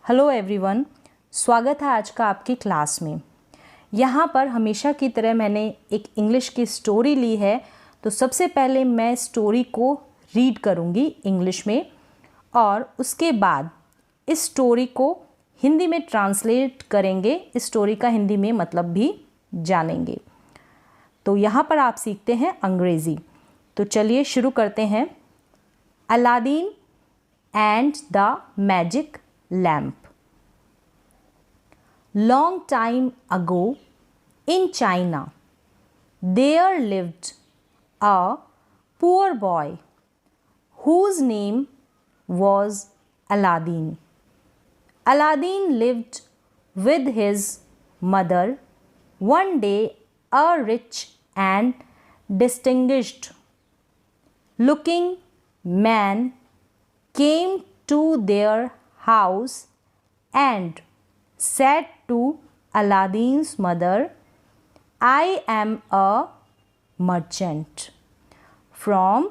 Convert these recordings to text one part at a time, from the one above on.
Hello everyone, स्वागत है आज का आपकी क्लास में। यहाँ पर हमेशा की तरह मैंने एक इंग्लिश की स्टोरी ली है, तो सबसे पहले मैं स्टोरी को रीड करूँगी इंग्लिश में और उसके बाद इस स्टोरी को हिंदी में ट्रांसलेट करेंगे। इस स्टोरी का हिंदी में मतलब भी जानेंगे। तो यहाँ पर आप सीखते हैं अंग्रेज़ी। तो चलिए शुरू करते हैं। Aladdin and the magic lamp. Long time ago in China, there lived a poor boy whose name was Aladdin. Aladdin lived with his mother. One day, a rich and distinguished looking man came to their house and said to Aladdin's mother, "I am a merchant from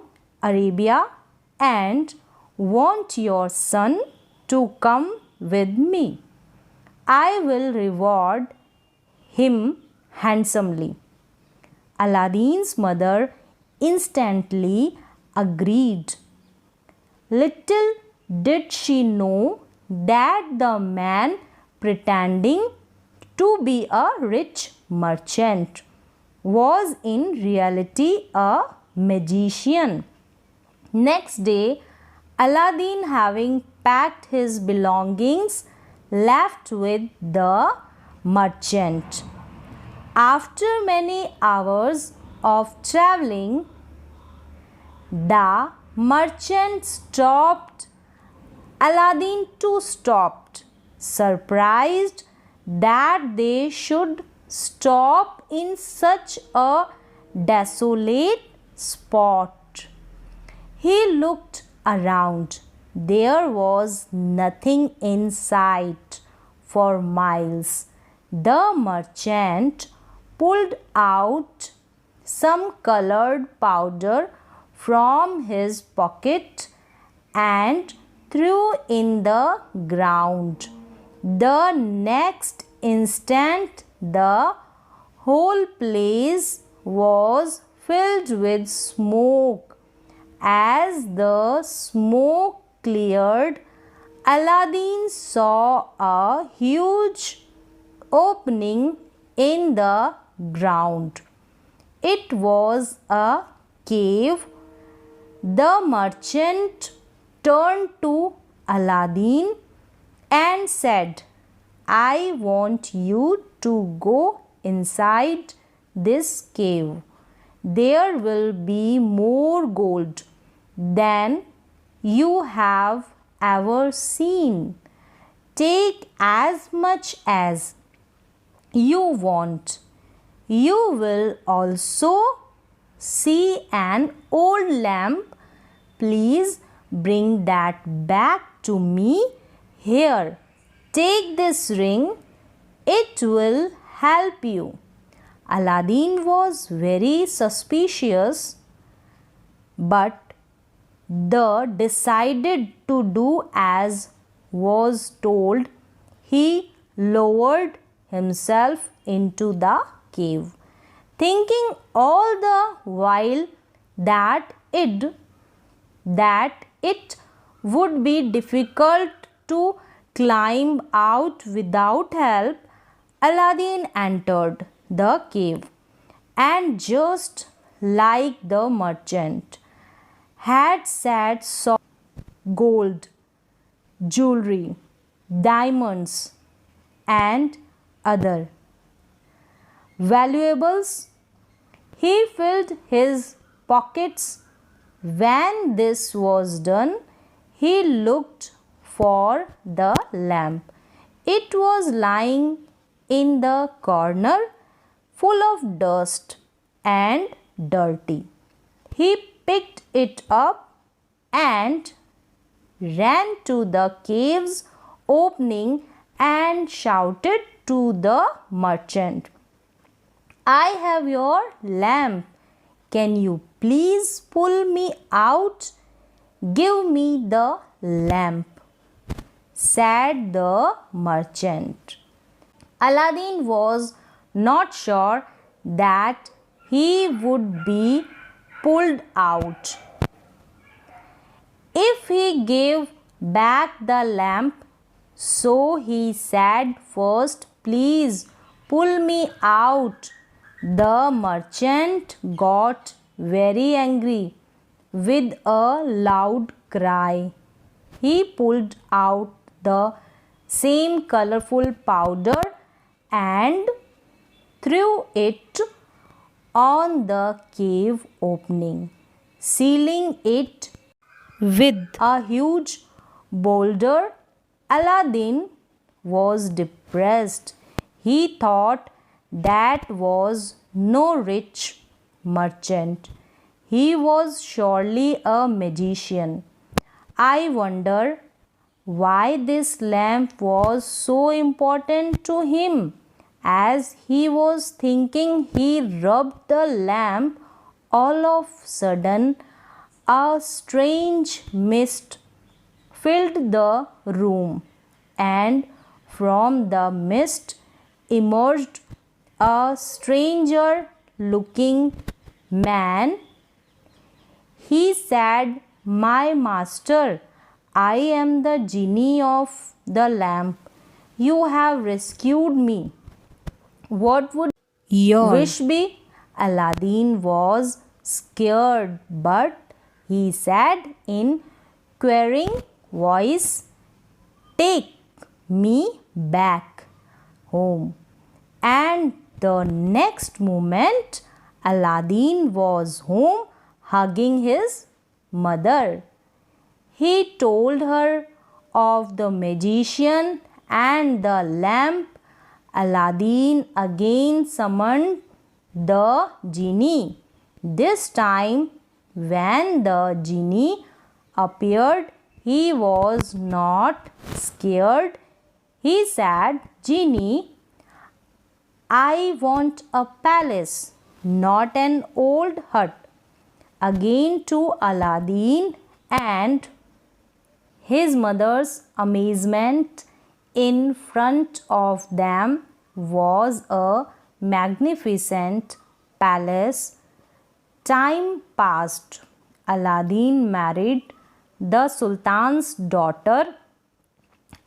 Arabia and want your son to come with me. I will reward him handsomely." Aladdin's mother instantly agreed. Little did she know that the man pretending to be a rich merchant was in reality a magician. Next day, Aladdin, having packed his belongings, left with the merchant. After many hours of traveling, the merchant stopped. Aladdin too stopped, surprised that they should stop in such a desolate spot. He looked around. There was nothing in sight for miles. The merchant pulled out some colored powder from his pocket and threw in the ground. The next instant, the whole place was filled with smoke. As the smoke cleared, Aladdin saw a huge opening in the ground. It was a cave. The merchant turned to Aladdin and said, "I want you to go inside this cave. There will be more gold than you have ever seen. Take as much as you want. You will also see an old lamp. Please bring that back to me. Here, take this ring. It will help you." Aladdin was very suspicious, but decided to do as was told. He lowered himself into the cave, thinking all the while that it would be difficult to climb out without help. Aladdin entered the cave, and just like the merchant had said, saw gold, jewelry, diamonds, and other valuables. He filled his pockets. When this was done, he looked for the lamp. It was lying in the corner, full of dust and dirty. He picked it up and ran to the cave's opening and shouted to the merchant, "I have your lamp. Can you please pull me out? Give me the lamp." said the merchant. Aladdin was not sure that he would be pulled out if he gave back the lamp. So he said, first, please pull me out. The merchant got very angry. With a loud cry, he pulled out the same colorful powder and threw it on the cave opening, sealing it with a huge boulder. Aladdin was depressed. He thought that was no rich merchant. He was surely a magician. I wonder why this lamp was so important to him. As he was thinking, he rubbed the lamp. All of a sudden, a strange mist filled the room, and from the mist emerged a stranger looking man. He said, my master, I am the genie of the lamp. You have rescued me. What would your wish be? Aladdin was scared, but he said in querying voice, take me back home. And the next moment, Aladdin was home hugging his mother. He told her of the magician and the lamp. Aladdin again summoned the genie. This time, when the genie appeared, he was not scared. He said, Genie, I want a palace, not an old hut. Again, to Aladdin and his mother's amazement, in front of them was a magnificent palace. Time passed. Aladdin married the Sultan's daughter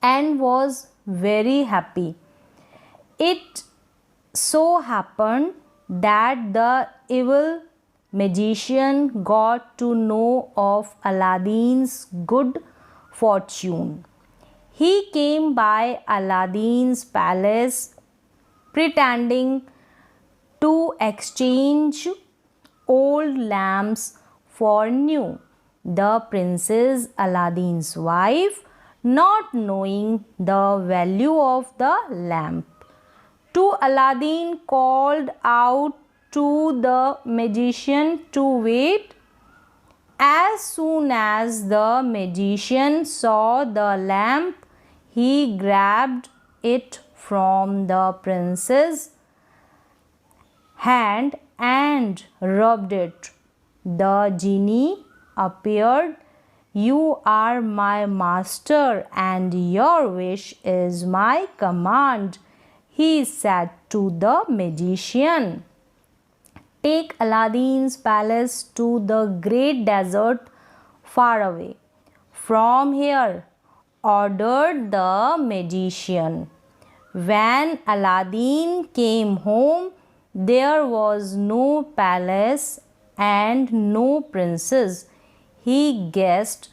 and was very happy. It so happened that the evil magician got to know of Aladdin's good fortune. He came by Aladdin's palace pretending to exchange old lamps for new. The princess, Aladdin's wife, not knowing the value of the lamp, to Aladdin called out to the magician to wait. As soon as the magician saw the lamp, he grabbed it from the princess' hand and rubbed it. The genie appeared. You are my master, and your wish is my command, he said to the magician. Take Aladdin's palace to the great desert far away from here, ordered the magician. When Aladdin came home, there was no palace and no princess. He guessed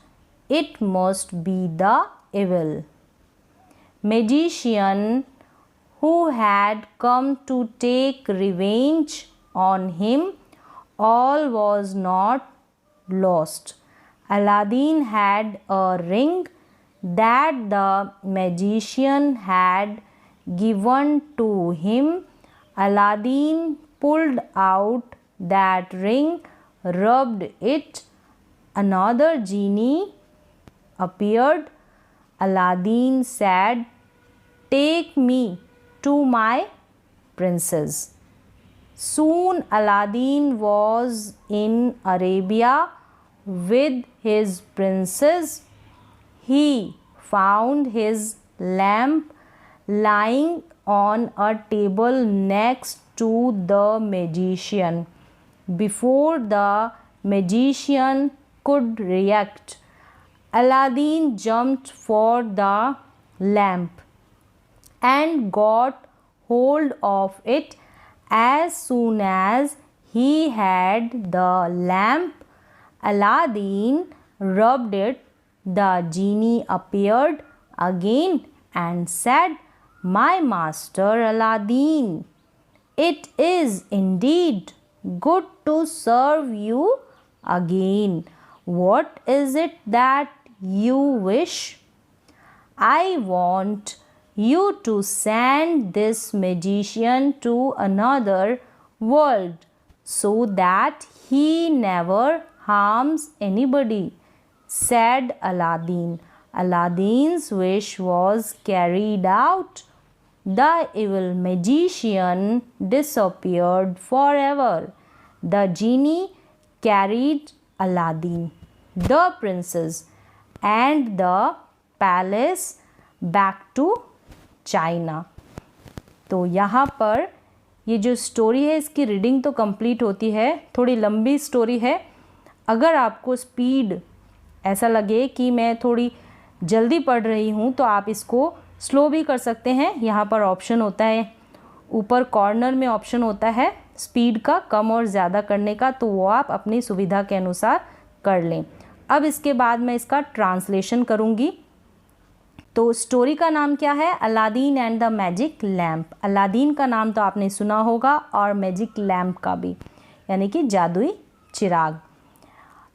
it must be the evil magician who had come to take revenge on him. All was not lost. Aladdin had a ring that the magician had given to him. Aladdin pulled out that ring, rubbed it. Another genie appeared. Aladdin said, take me to my princess. Soon Aladdin was in Arabia with his princess. He found his lamp lying on a table next to the magician. Before the magician could react, Aladdin jumped for the lamp and got hold of it. As soon as he had the lamp, Aladdin rubbed it. The genie appeared again and said, "My master Aladdin, it is indeed good to serve you again. What is it that you wish?" "I want you to send this magician to another world so that he never harms anybody," said Aladdin. Aladdin's wish was carried out. The evil magician disappeared forever. The genie carried Aladdin, the princess, and the palace back to China. तो यहाँ पर ये जो story है इसकी reading तो complete होती है, थोड़ी लंबी स्टोरी है। अगर आपको स्पीड ऐसा लगे कि मैं थोड़ी जल्दी पढ़ रही हूँ तो आप इसको स्लो भी कर सकते हैं। यहाँ पर ऑप्शन होता है, ऊपर कॉर्नर में ऑप्शन होता है स्पीड का कम और ज़्यादा करने का, तो वो आप अपनी सुविधा के अनुसार कर लें। अब इसके बाद मैं इसका ट्रांसलेशन करूँगी। तो स्टोरी का नाम क्या है? Aladdin and the magic lamp. Aladdin का नाम तो आपने सुना होगा और मैजिक लैम्प का भी, यानी कि जादुई चिराग।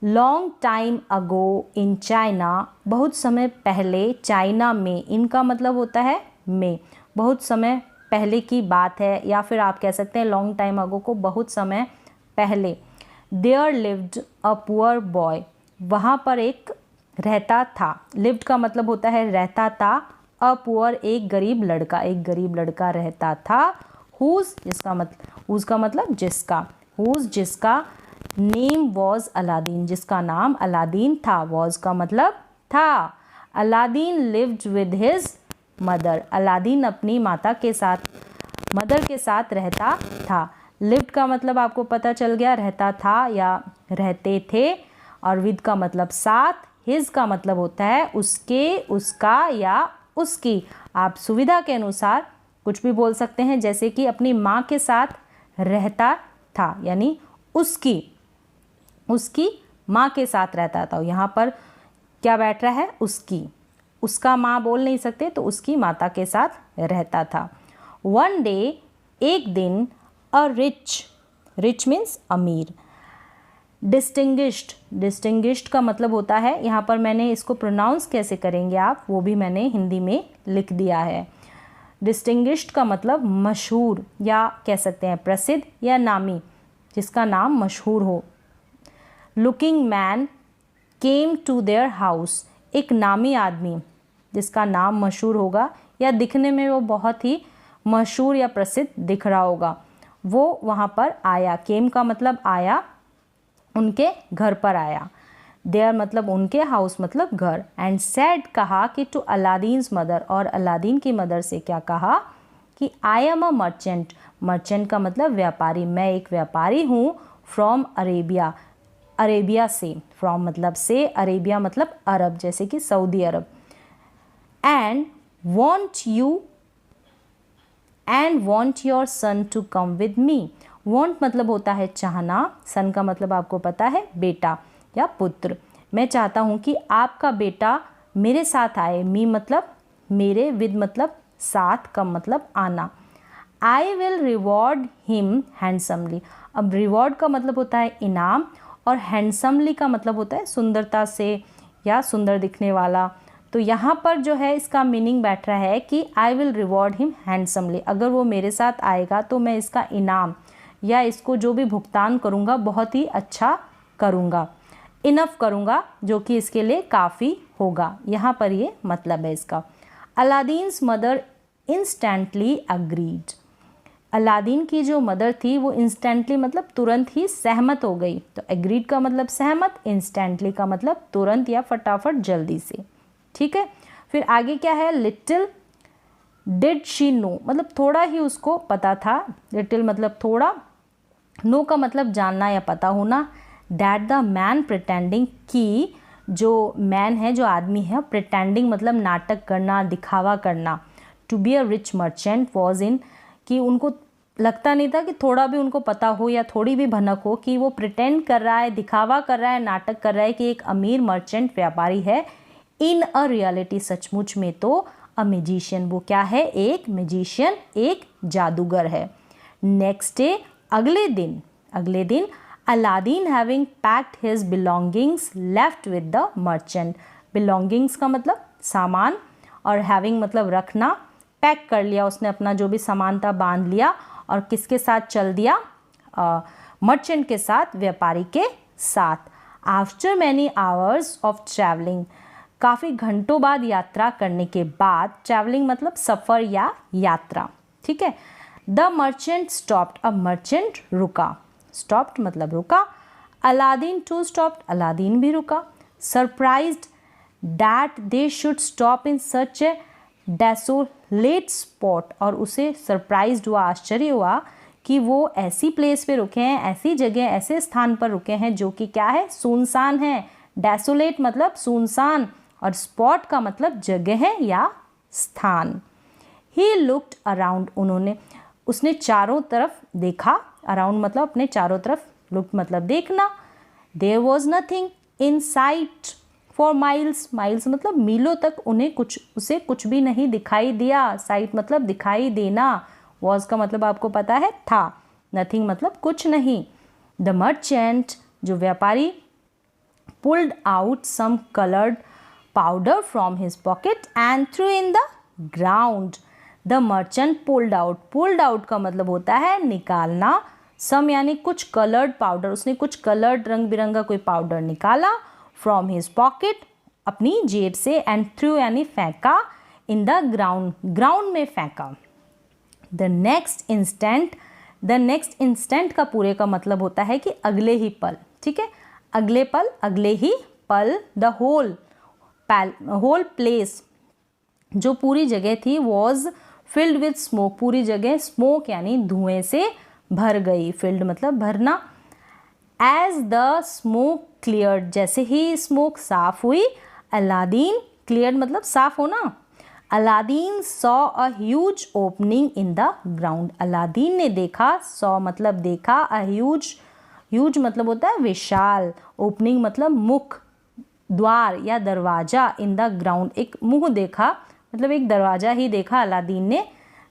Long time ago in China, बहुत समय पहले चाइना में, इनका मतलब होता है में, बहुत समय पहले की बात है, या फिर आप कह सकते हैं लॉन्ग टाइम अगो को बहुत समय पहले। There lived a poor boy, वहाँ पर एक रहता था। लिव्ड का मतलब होता है रहता था, अ पुअर एक गरीब लड़का, एक गरीब लड़का रहता था। हुज जिसका मतलब जिसका, हुज जिसका नेम वॉज अलादीन, जिसका अलादीन अलादीन था। वॉज का मतलब था। Aladdin lived with his mother, Aladdin अपनी माता के साथ, मदर के साथ रहता था। लिव्ड का मतलब आपको पता चल गया, रहता था या रहते थे, और विद का मतलब साथ, हिज का मतलब होता है उसके, उसका या उसकी। आप सुविधा के अनुसार कुछ भी बोल सकते हैं, जैसे कि अपनी माँ के साथ रहता था, यानी उसकी माँ के साथ रहता था। यहाँ पर क्या बैठ रहा है? उसकी, उसका माँ बोल नहीं सकते तो उसकी माता के साथ रहता था। वन डे, एक दिन, अ रिच मीन्स अमीर, डिस्टिंग्विश्ड का मतलब होता है, यहाँ पर मैंने इसको प्रोनाउंस कैसे करेंगे आप, वो भी मैंने हिंदी में लिख दिया है। डिस्टिंग्विश्ड का मतलब मशहूर, या कह सकते हैं प्रसिद्ध या नामी, जिसका नाम मशहूर हो। Looking man came to their house, एक नामी आदमी जिसका नाम मशहूर होगा या दिखने में वो बहुत ही मशहूर या प्रसिद्ध दिख रहा होगा, वो वहाँ पर आया। केम का मतलब आया, उनके घर पर आया। देयर मतलब उनके, हाउस मतलब घर। एंड सेड कहा कि टू अलादीन्स मदर, और अलादीन की मदर से क्या कहा कि I am a merchant, merchant का मतलब व्यापारी, मैं एक व्यापारी हूँ। फ्रॉम अरेबिया, अरेबिया से, फ्रॉम मतलब से, अरेबिया मतलब अरब, जैसे कि सऊदी अरब। And want your son to come with me, want मतलब होता है चाहना, सन का मतलब आपको पता है बेटा या पुत्र। मैं चाहता हूँ कि आपका बेटा मेरे साथ आए, मी मतलब मेरे, विद मतलब साथ, कम मतलब आना। I will reward him handsomely, अब रिवॉर्ड का मतलब होता है इनाम, और हैंडसमली का मतलब होता है सुंदरता से या सुंदर दिखने वाला। तो यहाँ पर जो है इसका मीनिंग बैठ रहा है कि I will reward him handsomely, अगर वो मेरे साथ आएगा तो मैं इसका इनाम या इसको जो भी भुगतान करूँगा बहुत ही अच्छा करूँगा, इनफ करूँगा, जो कि इसके लिए काफ़ी होगा। यहाँ पर ये मतलब है इसका। अलादीन्स मदर इंस्टेंटली अग्रीड, अलादीन की जो मदर थी वो इंस्टेंटली मतलब तुरंत ही सहमत हो गई। तो एग्रीड का मतलब सहमत, इंस्टेंटली का मतलब तुरंत या फटाफट जल्दी से। ठीक है, फिर आगे क्या है, लिटिल डिड शी नो, मतलब थोड़ा ही उसको पता था, लिटिल मतलब थोड़ा, नो का मतलब जानना या पता होना, दैट द मैन प्रिटेंडिंग, कि जो मैन है, जो आदमी है, प्रिटेंडिंग मतलब नाटक करना, दिखावा करना, to be a rich merchant was in, कि उनको लगता नहीं था कि थोड़ा भी उनको पता हो या थोड़ी भी भनक हो कि वो प्रिटेंड कर रहा है, दिखावा कर रहा है, नाटक कर रहा है कि एक अमीर मर्चेंट व्यापारी है। इन अ रियलिटी, सचमुच में तो अ मैजिशियन, वो क्या है, एक मैजिशियन, एक जादूगर है। नेक्स्ट डे, अगले दिन Aladdin having packed his belongings left with the merchant, belongings का मतलब सामान, और हैविंग मतलब रखना, पैक कर लिया उसने, अपना जो भी सामान था बांध लिया, और किसके साथ चल दिया, मर्चेंट के साथ, व्यापारी के साथ। After many hours of travelling, काफ़ी घंटों बाद यात्रा करने के बाद, ट्रैवलिंग मतलब सफ़र या यात्रा, ठीक है। द मर्चेंट स्टॉप्ड, अब मर्चेंट रुका, स्टॉप्ड मतलब रुका। अलादीन टू स्टॉप्ड, अलादीन भी रुका। Surprised that they should stop in such A desolate spot, और उसे सरप्राइज्ड हुआ, आश्चर्य हुआ कि वो ऐसी प्लेस पे रुके हैं, ऐसी जगह, ऐसे स्थान पर रुके हैं जो कि क्या है, सुनसान है। डेसोलेट मतलब सुनसान, और स्पॉट का मतलब जगह है या स्थान। ही लुक्ड अराउंड, उसने चारों तरफ देखा, अराउंड मतलब अपने चारों तरफ, लुक मतलब देखना। There was nothing in sight for miles, miles मतलब मीलों तक उसे कुछ भी नहीं दिखाई दिया। साइट मतलब दिखाई देना, वॉज का मतलब आपको पता है था, नथिंग मतलब कुछ नहीं। द मर्चेंट, जो व्यापारी, pulled out some coloured powder from his pocket and threw in the ground. The merchant pulled out, pulled out का मतलब होता है निकालना, सम यानी कुछ, कलर्ड पाउडर, उसने कुछ कलर्ड रंग बिरंगा कोई पाउडर निकाला, फ्रॉम हिज पॉकेट अपनी जेब से, एंड थ्रू यानी फेंका, इन द ग्राउंड, ग्राउंड में फेंका। द नेक्स्ट इंस्टेंट का पूरे का मतलब होता है कि अगले ही पल, ठीक है, अगले पल, अगले ही पल। द होल प्लेस, जो पूरी जगह थी, वॉज फिल्ड विथ स्मोक, पूरी जगह स्मोक यानी धुएं से भर गई, फिल्ड मतलब भरना। एज द स्मोक क्लियर्ड, जैसे ही स्मोक साफ हुई, अलादीन, क्लियर्ड मतलब साफ होना, Aladdin saw a huge opening in the ground, Aladdin ने देखा, सॉ मतलब देखा, अ ह्यूज मतलब होता है विशाल, ओपनिंग मतलब मुख, द्वार या दरवाजा, इन द ग्राउंड एक मुंह देखा, मतलब एक दरवाजा ही देखा अलादीन ने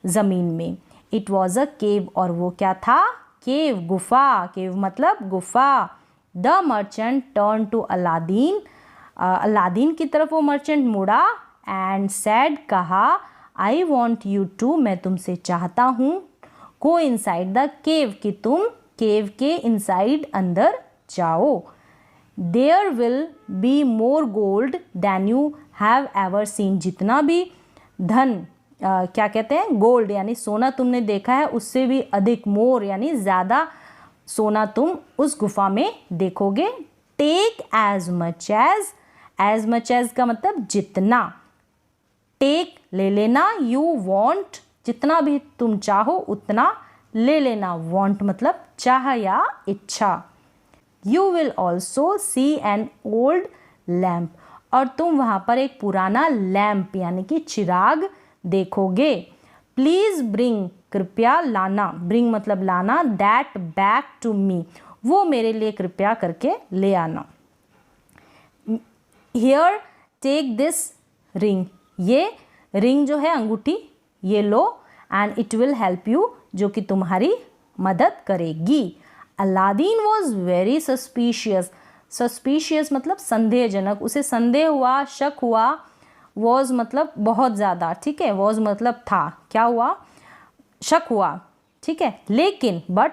ज़मीन में। इट वॉज अ केव, और वो क्या था, केव, गुफा, केव मतलब गुफा। The merchant turn to Aladdin, Aladdin की तरफ वो मर्चेंट मुड़ा, एंड सैड कहा, आई वॉन्ट यू टू, मैं तुमसे चाहता हूँ, गो इनसाइड द केव, कि तुम केव के इनसाइड अंदर जाओ। There will be more gold than you have ever seen, जितना भी धन, क्या कहते हैं, गोल्ड यानी सोना तुमने देखा है, उससे भी अधिक, मोर यानी ज़्यादा सोना तुम उस गुफा में देखोगे। टेक एज मच एज का मतलब जितना, टेक ले लेना, यू वॉन्ट जितना भी तुम चाहो उतना ले लेना, वॉन्ट मतलब चाह या इच्छा। You will also see an old lamp, और तुम वहाँ पर एक पुराना लैम्प यानी कि चिराग देखोगे। प्लीज़ ब्रिंग, कृपया लाना, ब्रिंग मतलब लाना, दैट बैक टू मी, वो मेरे लिए कृपया करके ले आना। हियर टेक दिस रिंग, ये रिंग जो है अंगूठी, ये लो, and it will help you, जो कि तुम्हारी मदद करेगी। Aladdin was very suspicious, suspicious मतलब संदेहजनक, उसे संदेह हुआ, शक हुआ, वॉज मतलब बहुत ज़्यादा, ठीक है, वॉज मतलब था, क्या हुआ, शक हुआ, ठीक है। लेकिन but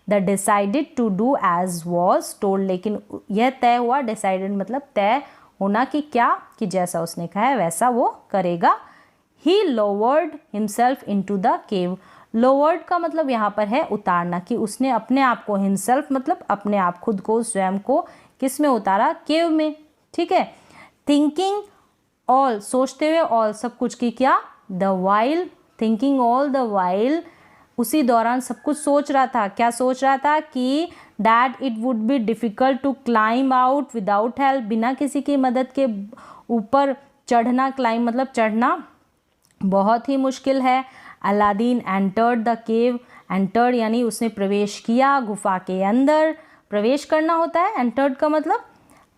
the decided to do as was told, लेकिन यह तय हुआ, डिसाइडेड मतलब तय होना, कि क्या, कि जैसा उसने कहा है वैसा वो करेगा। He lowered himself into the cave, lowered का मतलब यहाँ पर है उतारना, कि उसने अपने आप को, हिमसेल्फ मतलब अपने आप, खुद को, स्वयं को किस में उतारा, केव में, ठीक है। थिंकिंग ऑल सोचते हुए, ऑल सब कुछ की क्या, the while thinking all the while उसी दौरान सब कुछ सोच रहा था। क्या सोच रहा था कि that it would be difficult to climb out without help, बिना किसी की मदद के ऊपर चढ़ना, क्लाइंब मतलब चढ़ना बहुत ही मुश्किल है। Aladdin entered the cave, entered यानी उसने प्रवेश किया गुफा के अंदर, प्रवेश करना होता है एंटर्ड का मतलब।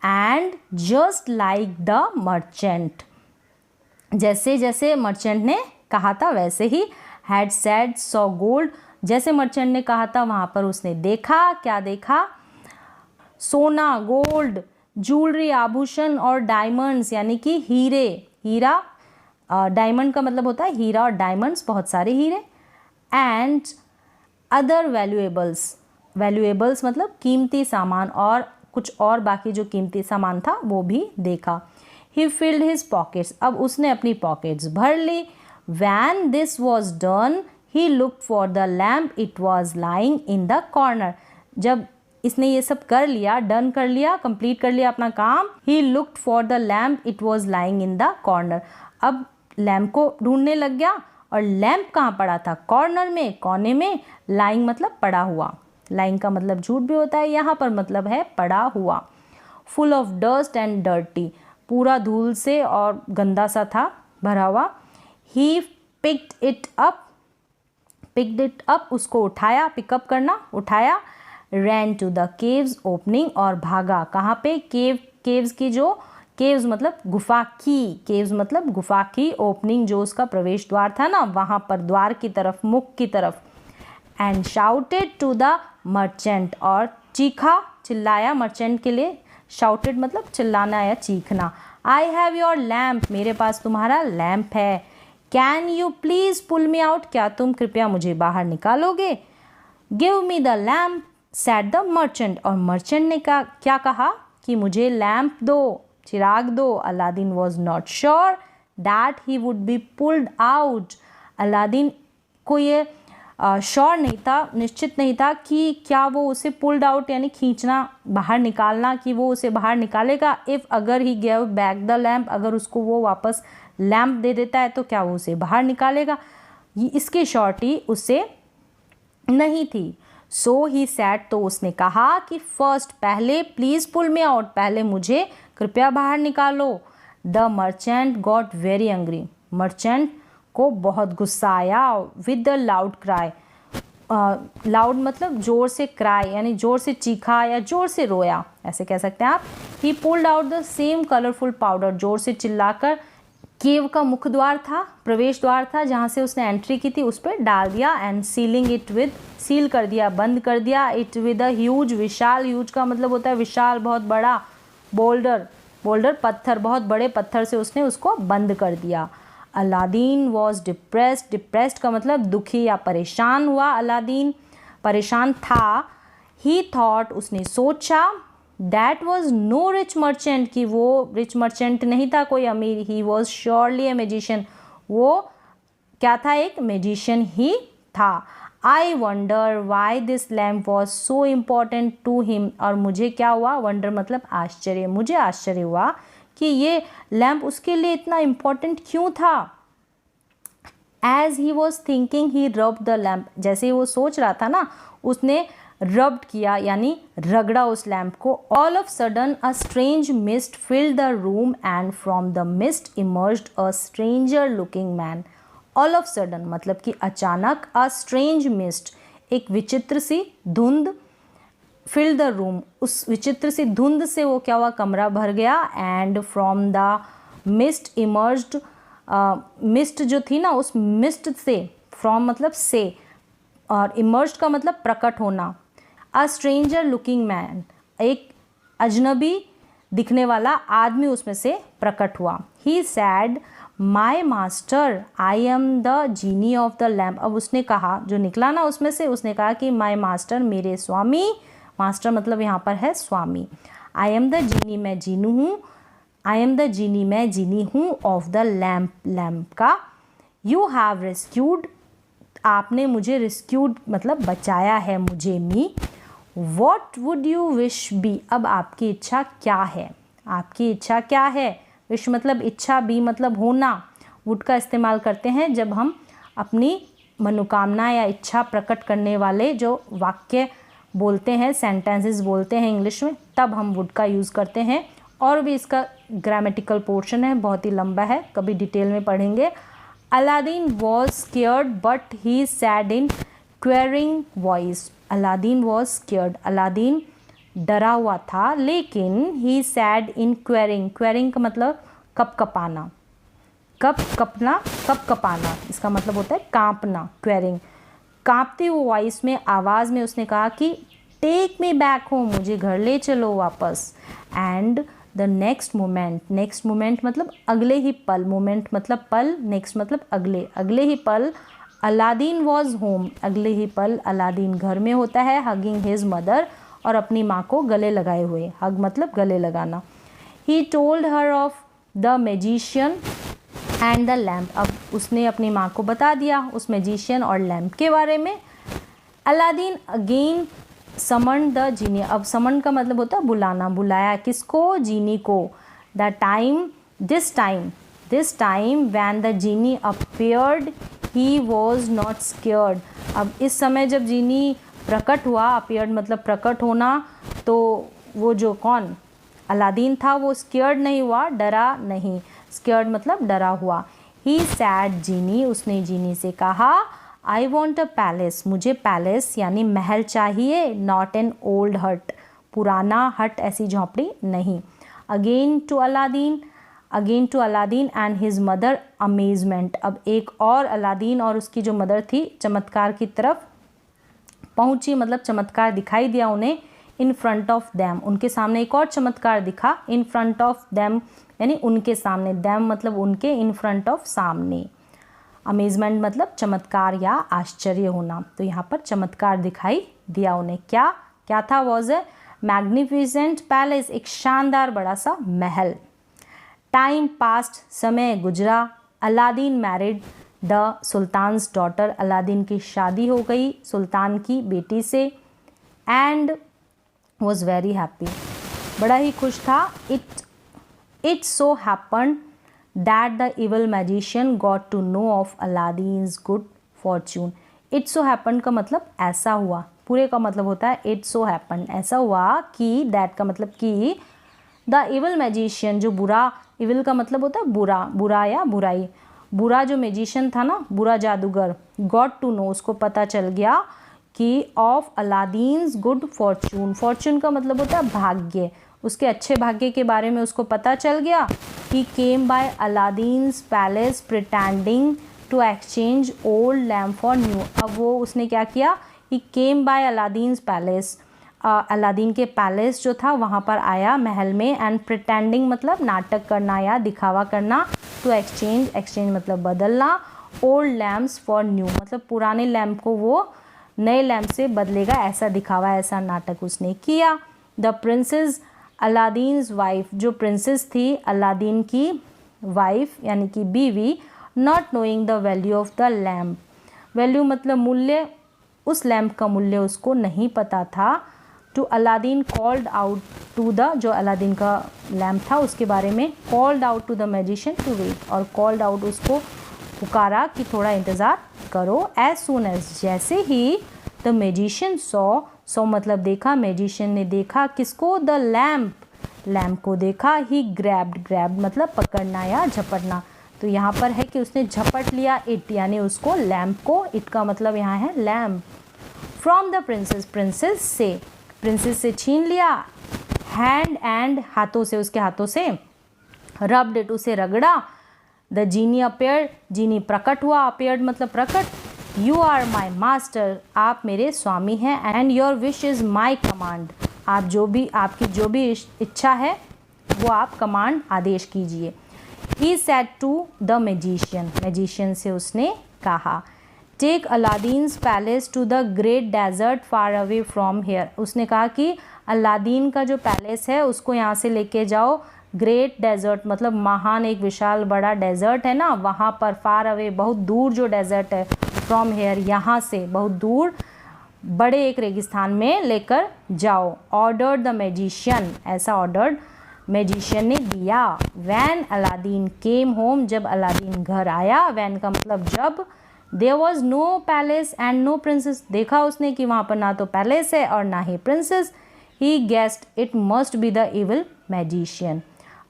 And just like the merchant, जैसे जैसे मर्चेंट ने कहा था वैसे ही, हैड सेड सॉ गोल्ड, जैसे मर्चेंट ने कहा था वहाँ पर उसने देखा, क्या देखा, सोना, गोल्ड, ज्वेलरी, आभूषण और डायमंड्स यानी कि हीरे, हीरा, डायमंड का मतलब होता है हीरा और डायमंड्स बहुत सारे हीरे, एंड अदर वैल्यूएबल्स, वैल्यूएबल्स मतलब कीमती सामान, और कुछ और बाकी जो कीमती सामान था वो भी देखा। ही फिल्ड हिज पॉकेट्स, अब उसने अपनी पॉकेट्स भर ली। When this was done he looked for the lamp, it was lying in the corner, जब इसने ये सब कर लिया, डन कर लिया, कंप्लीट कर लिया अपना काम, ही looked for the lamp, it was lying in the corner, अब लैम्प को ढूंढने लग गया, और लैम्प कहाँ पड़ा था, कॉर्नर में, कोने में, लाइंग मतलब पड़ा हुआ, लाइंग का मतलब झूठ भी होता है, यहाँ पर मतलब है पड़ा हुआ। Full of dust and dirty, पूरा धूल से और गंदा सा था भरा हुआ। ही पिक्ड इट अप, उसको उठाया, पिकअप करना, उठाया। Ran to the cave's opening, और भागा कहाँ पे, केव्स की जो, केव्स मतलब गुफा की, केव्स मतलब गुफा की, ओपनिंग जो उसका प्रवेश द्वार था ना वहाँ पर, द्वार की तरफ, मुख की तरफ। And shouted to the merchant, और चीखा, चिल्लाया मर्चेंट के लिए, शाउटेड मतलब चिल्लाना या चीखना। आई हैव योर लैम्प, मेरे पास तुम्हारा लैम्प है। Can you please pull me out, क्या तुम कृपया मुझे बाहर निकालोगे। Give me the lamp said the merchant, और मर्चेंट ने क्या कहा कि मुझे लैम्प दो, चिराग दो। Aladdin was not sure that he would be pulled out, Aladdin को ये श्योर नहीं था, निश्चित नहीं था कि क्या वो उसे पुल्ड आउट यानी खींचना, बाहर निकालना, कि वो उसे बाहर निकालेगा। इफ़ अगर ही गिव बैक द लैम्प, अगर उसको वो वापस लैम्प दे देता है तो क्या वो उसे बाहर निकालेगा, इसकी श्योरिटी उसे नहीं थी। सो ही सैड, तो उसने कहा कि फर्स्ट, पहले, प्लीज़ पुल मी आउट, पहले मुझे कृपया बाहर निकालो। The merchant got very angry, merchant को बहुत गुस्सा आया। With the loud cry, loud मतलब जोर से, क्राई यानी जोर से चीखा या जोर से रोया, ऐसे कह सकते हैं आप। ही pulled out the same colourful powder, जोर से चिल्लाकर केव का मुख द्वार था, प्रवेश द्वार था जहाँ से उसने एंट्री की थी, उस पर डाल दिया। And ceiling it with, seal कर दिया, बंद कर दिया। It with a huge, Vishal, huge का मतलब होता है विशाल, बहुत बड़ा। बोल्डर, बोल्डर पत्थर, बहुत बड़े पत्थर से उसने उसको बंद कर दिया। अलादीन वॉज डिप्रेस्ड, डिप्रेस्ड का मतलब दुखी या परेशान हुआ, अलादीन परेशान था। ही थॉट, उसने सोचा, that was no rich merchant, कि वो रिच मर्चेंट नहीं था कोई अमीर। He was surely a magician, वो क्या था, एक मैजिशियन ही था। I wonder why this lamp was so important to him, और मुझे क्या हुआ, वंडर मतलब आश्चर्य, मुझे आश्चर्य हुआ कि ये लैम्प उसके लिए इतना इम्पॉर्टेंट क्यों था। As he was thinking he rubbed the lamp, जैसे ही वो सोच रहा था ना, उसने रब्ड किया यानी रगड़ा उस लैम्प को। All of sudden a strange mist filled the room and from the mist emerged a stranger looking man. All of sudden मतलब कि अचानक, अ स्ट्रेंज मिस्ट एक विचित्र सी धुंध, फिल द रूम उस विचित्र सी धुंध से वो क्या हुआ, कमरा भर गया। And from the mist emerged, mist जो थी ना उस मिस्ट से, फ्रॉम मतलब से, और इमर्ज्ड का मतलब प्रकट होना। अ स्ट्रेंजर लुकिंग मैन, एक अजनबी दिखने वाला आदमी उसमें से प्रकट हुआ। He said my master I am the genie of the lamp, अब उसने कहा, जो निकला ना उसमें से, उसने कहा कि माई मास्टर, मेरे स्वामी, मास्टर मतलब यहाँ पर है स्वामी। आई एम द जीनी, मैं जीनू हूँ, आई एम द जीनी, मैं जीनी हूँ, ऑफ द लैम्प, लैम्प का। यू हैव रेस्क्यूड, आपने मुझे रेस्क्यूड मतलब बचाया है मुझे, me. What would you wish be, अब आपकी इच्छा क्या है, आपकी इच्छा क्या है। विश मतलब इच्छा, बी मतलब होना। वुड का इस्तेमाल करते हैं जब हम अपनी मनोकामना या इच्छा प्रकट करने वाले जो वाक्य बोलते हैं, सेंटेंसेस बोलते हैं इंग्लिश में, तब हम वुड का यूज़ करते हैं। और भी इसका ग्रामेटिकल पोर्शन है, बहुत ही लंबा है, कभी डिटेल में पढ़ेंगे। Aladdin was scared but he sad in quarrying voice. Aladdin was scared, Aladdin डरा हुआ था, लेकिन ही सैड इन क्वेरिंग। क्वेरिंग का मतलब कपकपाना, कपकपाना, इसका मतलब होता है कांपना। क्वेरिंग, कांपती हुई वॉइस में, आवाज़ में उसने कहा कि टेक मी बैक होम, मुझे घर ले चलो वापस। And the next moment, next moment मतलब अगले ही पल, मोमेंट मतलब पल, नेक्स्ट मतलब अगले, अगले ही पल अलादीन वॉज होम, अगले ही पल अलादीन घर में होता है, हगिंग हिज मदर, और अपनी माँ को गले लगाए हुए। हग मतलब गले लगाना। He told her of the magician and the lamp, अब उसने अपनी माँ को बता दिया उस मैजिशियन और लैम्प के बारे में। अलादीन अगेन समन द जीनी, अब समन का मतलब होता है बुलाना, बुलाया किसको? जीनी को। The time, this time when the genie appeared he was not scared, अब इस समय जब जीनी प्रकट हुआ, अपीयर्ड मतलब प्रकट होना, तो वो जो कौन अलादीन था वो स्केयर्ड नहीं हुआ, डरा नहीं। स्केयर्ड मतलब डरा हुआ। ही सैड जीनी, उसने जीनी से कहा आई वॉन्ट अ पैलेस, मुझे पैलेस यानी महल चाहिए, नॉट एन ओल्ड हट, पुराना हट ऐसी झोंपड़ी नहीं। Again to Aladdin and his mother amazement, अब एक और अलादीन और उसकी जो मदर थी चमत्कार की तरफ पहुंची, मतलब चमत्कार दिखाई दिया उन्हें। इन फ्रंट ऑफ दैम, उनके सामने एक और चमत्कार दिखा। इन फ्रंट ऑफ दैम यानी उनके सामने, दैम मतलब उनके, इन फ्रंट ऑफ सामने। अमेजमेंट मतलब चमत्कार या आश्चर्य होना, तो यहाँ पर चमत्कार दिखाई दिया उन्हें। क्या था? वॉज ए मैग्निफिसेंट पैलेस, एक शानदार बड़ा सा महल। टाइम पास्ट, समय गुजरा। Aladdin married the sultan's daughter, अलादीन की शादी हो गई सुल्तान की बेटी से। एंड वॉज वेरी हैप्पी, बड़ा ही खुश था। It so happened that the evil magician got to know of Aladdin's good fortune. It so happened का मतलब ऐसा हुआ, पूरे का मतलब होता है इट सो हैपन्ड, ऐसा हुआ कि, दैट का मतलब कि, द इवल मैजिशियन जो बुरा, इवल का मतलब होता है बुरा, बुरा या बुराई, बुरा जो मैजिशियन था ना, बुरा जादूगर, गॉट टू नो उसको पता चल गया कि of Aladdin's good Fortune, Fortune का मतलब होता है भाग्य, उसके अच्छे भाग्य के बारे में उसको पता चल गया। He came by Aladdin's palace pretending to exchange old lamp for new, अब वो उसने क्या किया? He came by Aladdin's palace, Aladdin के पैलेस जो था वहाँ पर आया महल में। एंड प्रिटेंडिंग मतलब नाटक करना या दिखावा करना। टू एक्सचेंज मतलब बदलना। ओल्ड लैम्प्स फॉर न्यू मतलब पुराने लैम्प को वो नए लैम्प से बदलेगा, ऐसा दिखावा, ऐसा नाटक उसने किया। द प्रिंसेस अलादीन्स वाइफ, जो प्रिंसेस थी अलादीन की वाइफ यानी कि बीवी, not knowing the value of the lamp, value मतलब मूल्य, उस लैम्प का मूल्य उसको नहीं पता था। To Aladdin called out to the, जो अलादीन का लैम्प था उसके बारे में, called out to the magician to wait, और कॉल्ड आउट उसको पुकारा कि थोड़ा इंतज़ार करो। एज सून एज, जैसे ही द मैजिशियन सौ मतलब देखा, मैजिशियन ने देखा किसको? द लैम्प को देखा। ही ग्रैब्ड मतलब पकड़ना या झपटना, तो यहाँ पर है कि उसने झपट लिया इट यानी उसको, लैम्प को। इट का मतलब यहाँ है लैम्प। फ्रॉम द प्रिंसेस से छीन लिया। हैंड एंड हाथों से, उसके हाथों से। रब्ड इट उसे रगड़ा। द जीनी अपीयर्ड, जीनी प्रकट हुआ, अपीयर्ड मतलब प्रकट। यू आर माई मास्टर, आप मेरे स्वामी हैं। And your wish is my command, आप जो भी, आपकी जो भी इच्छा है वो आप कमांड, आदेश कीजिए। He said to the magician से उसने कहा, take Aladdin's palace to the great desert far away from here, उसने कहा कि अलादीन का जो पैलेस है उसको यहाँ से लेके जाओ ग्रेट डेजर्ट मतलब महान, एक विशाल बड़ा डेजर्ट है ना वहाँ पर, फार अवे बहुत दूर जो डेजर्ट है, फ्रॉम हेयर यहाँ से बहुत दूर, बड़े एक रेगिस्तान में लेकर जाओ। ऑर्डर्ड द मैजिशियन, ऐसा ऑर्डर्ड मैजिशियन ने दिया। वैन अलादीन केम होम, जब अलादीन घर आया, वैन का मतलब जब, there was no palace and no princess, देखा उसने कि वहाँ पर ना तो पैलेस है और ना ही princess. He guessed it must be the evil magician,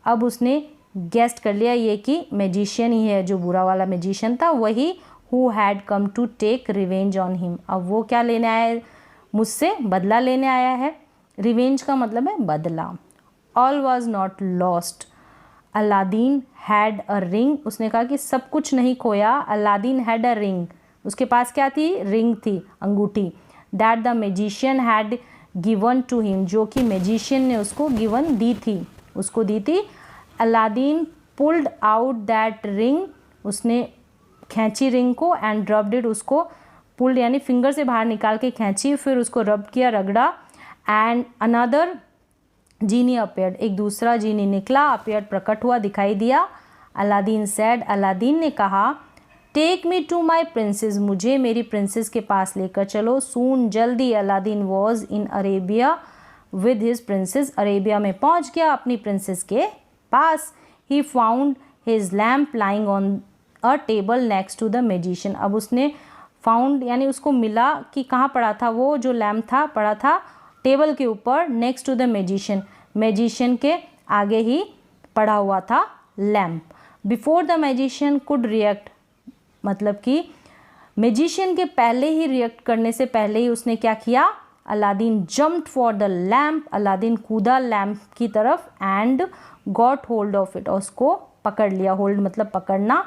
अब उसने गेस्ट कर लिया ये कि मैजिशियन ही है, जो बुरा वाला मैजिशियन था वही, who had come to take revenge on him, अब वो क्या लेने आया है मुझसे, बदला लेने आया है। रिवेंज का मतलब है बदला। All was not lost, Aladdin had a ring, उसने कहा कि सब कुछ नहीं खोया। अलादीन हैड अ रिंग, उसके पास क्या थी, रिंग थी, अंगूठी। That the magician had given to him, जो कि मैजिशियन ने उसको गिवन दी थी, उसको दी थी। Aladdin pulled out that ring, उसने खींची रिंग को, एंड रब्ड इट, उसको पुल्ड यानी फिंगर से बाहर निकाल के खींची, फिर उसको रब किया, रगड़ा। एंड अनदर जीनी अपेयर्ड, एक दूसरा जीनी निकला, अपेयर्ड प्रकट हुआ, दिखाई दिया। अलादीन सेड, अलादीन ने कहा, take me to my princess, मुझे मेरी प्रिंसेस के पास लेकर चलो। सून, जल्दी, Aladdin was in Arabia with his princess, Arabia में पहुंच गया अपनी प्रिंसेस के पास। He found his lamp lying on a table next to the magician, अब उसने फाउंड यानी उसको मिला कि कहाँ पड़ा था, वो जो लैम्प था पड़ा था टेबल के ऊपर, next to the magician, magician के आगे ही पड़ा हुआ था lamp. Before the magician could react, मतलब कि मैजिशियन के पहले ही रिएक्ट करने से पहले ही उसने क्या किया, Aladdin jumped for the lamp, Aladdin कूदा लैम्प की तरफ, and got hold of it, और उसको पकड़ लिया, होल्ड मतलब पकड़ना।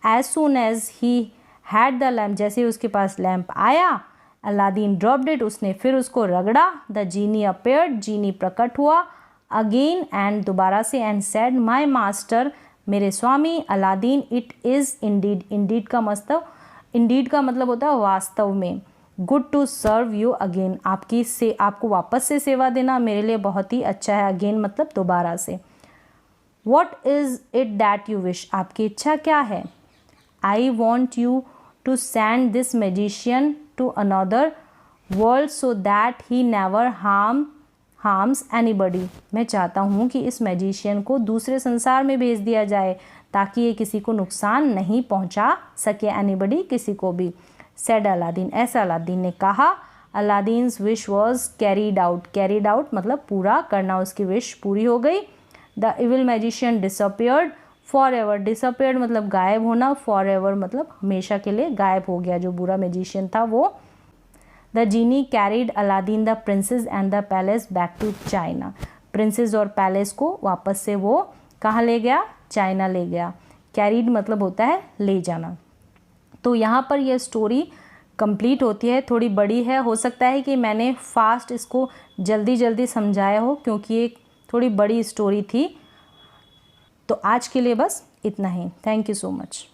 As soon as he had the lamp, जैसे ही उसके पास लैम्प आया, अलादीन ड्रॉप्ड इट, उसने फिर उसको रगड़ा। द जीनी अपेयर्ड, जीनी प्रकट हुआ, अगेन एंड दोबारा से, एंड सेड, माई मास्टर, मेरे स्वामी। Aladdin, it is indeed, indeed का मतलब, इंडीड का मतलब होता है वास्तव में। Good to serve you again, आपकी से आपको वापस से सेवा देना मेरे लिए बहुत ही अच्छा है। अगेन मतलब दोबारा से। What is it that you wish, आपकी इच्छा क्या है। I want you to send this magician to another world so that he never harms anybody, मैं चाहता हूँ कि इस मैजिशियन को दूसरे संसार में भेज दिया जाए ताकि ये किसी को नुकसान नहीं पहुँचा सके, एनीबडी, किसी को भी। सेड अलादीन, ऐसा अलादीन ने कहा। Aladdin's wish was carried out, carried out मतलब पूरा करना, उसकी विश पूरी हो गई। The evil magician disappeared forever, disappeared मतलब गायब होना, फॉर एवर मतलब हमेशा के लिए गायब हो गया जो बुरा मैजिशियन था वो। The genie carried Aladdin the princess and the palace back to China, princess और पैलेस को वापस से वो कहाँ ले गया, चाइना ले गया। कैरीड मतलब होता है ले जाना। तो यहाँ पर यह स्टोरी कंप्लीट होती है, थोड़ी बड़ी है, हो सकता है कि मैंने फास्ट इसको जल्दी जल्दी समझाया हो क्योंकि ये थोड़ी बड़ी स्टोरी थी। तो आज के लिए बस इतना ही। Thank you so much.